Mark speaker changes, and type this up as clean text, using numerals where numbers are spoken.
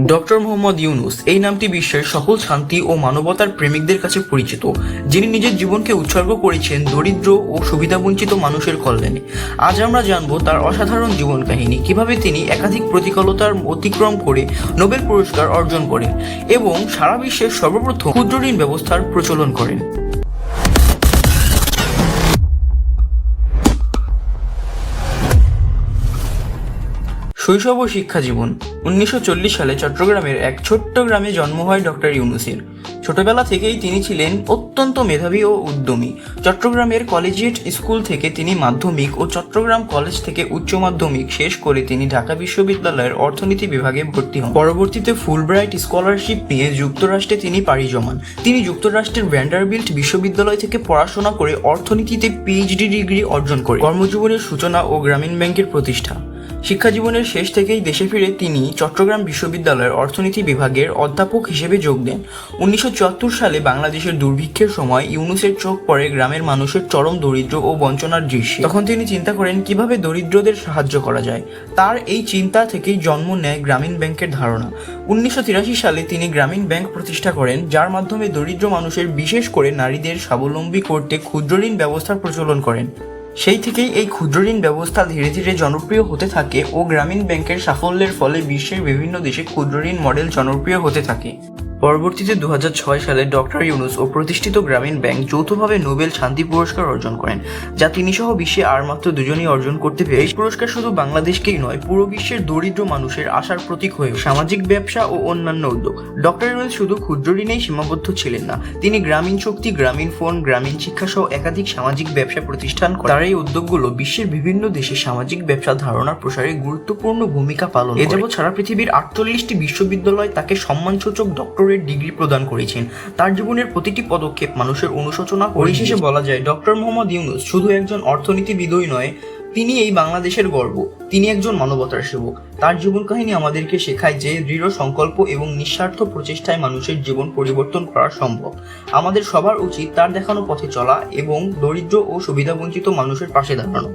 Speaker 1: Doctor Mohammad Yunus এই নামটি বিশ্বের সকল শান্তি ও মানবতার প্রেমিকদের কাছে পরিচিত, যিনি নিজের জীবনকে উৎসর্গ করেছেন দরিদ্র ও সুবিধাবঞ্চিত মানুষের কল্যাণে। আজ আমরা জানব তার অসাধারণ জীবন কাহিনী, কিভাবে তিনি একাধিক প্রতিকূলতার অতিক্রম করে নোবেল পুরস্কার অর্জন করেন এবং সারা বিশ্বের সর্বপ্রথম ক্ষুদ্র ঋণ ব্যবস্থার প্রচলন করেন। শৈশব ও শিক্ষা জীবন। 1940 সালে চট্টগ্রামের এক ছোট্ট গ্রামে জন্ম হয় ডক্টর ইউনূসের। ছোটবেলা থেকেই তিনি ছিলেন অত্যন্ত মেধাবী ও উদ্যমী। চট্টগ্রামের কলেজিয়েট স্কুল থেকে তিনি মাধ্যমিক ও চট্টগ্রাম কলেজ থেকে উচ্চ মাধ্যমিক শেষ করে তিনি ঢাকা বিশ্ববিদ্যালয়ের অর্থনীতি বিভাগে ভর্তি হন। পরবর্তীতে ফুলব্রাইট স্কলারশিপ নিয়ে যুক্তরাষ্ট্রে তিনি পাড়ি জমান। তিনি যুক্তরাষ্ট্রের ভ্যান্ডারবিল্ট বিশ্ববিদ্যালয় থেকে পড়াশোনা করে অর্থনীতিতে পিএইচডি ডিগ্রি অর্জন করে কর্মজীবনের সূচনা ও গ্রামীণ ব্যাংকের প্রতিষ্ঠা। শিক্ষা জীবনের শেষ থেকেই দেশে ফিরে তিনি চট্টগ্রাম বিশ্ববিদ্যালয়ের অর্থনীতি বিভাগের অধ্যাপক হিসেবে যোগ দেন। 1974 সালে বাংলাদেশের দুর্ভিক্ষের সময় ইউনূসের চোখ পড়ে গ্রামের মানুষের চরম দরিদ্র ও বঞ্চনার দৃশ্যে। তখন তিনি চিন্তা করেন কিভাবে দরিদ্রদের সাহায্য করা যায়। তার এই চিন্তা থেকেই জন্ম নেয় গ্রামীণ ব্যাংকের ধারণা। 1983 সালে তিনি গ্রামীণ ব্যাংক প্রতিষ্ঠা করেন, যার মাধ্যমে দরিদ্র মানুষের, বিশেষ করে নারীদের স্বাবলম্বী করতে ক্ষুদ্র ঋণ ব্যবস্থার প্রচলন করেন। সেই থেকেই এই ক্ষুদ্র ঋণ ব্যবস্থা ধীরে ধীরে জনপ্রিয় হতে থাকে ও গ্রামীণ ব্যাংকের সাফল্যের ফলে বিশ্বের বিভিন্ন দেশে ক্ষুদ্র ঋণ মডেল জনপ্রিয় হতে থাকে। পরবর্তীতে 2006 সালে ডক্টর ইউনূস ও প্রতিষ্ঠিত গ্রামীণ ব্যাংক যৌথভাবে নোবেল শান্তি পুরস্কার অর্জন করেন, যা তিনি সহ বিশ্বে আর মাত্র দুজনই অর্জন করতে পেরে। এই পুরস্কার শুধু বাংলাদেশকেই নয়, পুরো বিশ্বের দরিদ্র মানুষের আশার প্রতীক হয়ে সামাজিক ব্যবসা ও অন্যান্য উদ্যোগ। ডক্টর ইউনূস শুধু ক্ষুদ্র ঋণেই সীমাবদ্ধ ছিলেন না, তিনি গ্রামীণ শক্তি, গ্রামীণ ফোন, গ্রামীণ শিক্ষা সহ একাধিক সামাজিক ব্যবসা প্রতিষ্ঠান করেন। তার এই উদ্যোগগুলো বিশ্বের বিভিন্ন দেশে সামাজিক ব্যবসা ধারণার প্রসারে গুরুত্বপূর্ণ ভূমিকা পালন করে। এ যাবৎ সারা পৃথিবীর 48টি বিশ্ববিদ্যালয় তাকে সম্মানসূচক ডক্টরেট ডিগ্রি প্রদান করেছেন। তার জীবনের প্রতিটি পদক্ষেপ মানুষের অনুশোচনা। পরিশেষে বলা যায়, ডক্টর মোহাম্মদ ইউনূস শুধু একজন অর্থনীতিবিদই নয়, তিনি এই বাংলাদেশের গর্ব। তিনি একজন মানবতার সেবক। তার জীবন কাহিনী আমাদেরকে শেখায় যে দৃঢ় সংকল্প এবং নিঃস্বার্থ প্রচেষ্টায় মানুষের জীবন পরিবর্তন করা সম্ভব। আমাদের সবার উচিত তার দেখানো পথে চলা এবং দরিদ্র ও সুবিধাবঞ্চিত মানুষের পাশে দাঁড়ানো।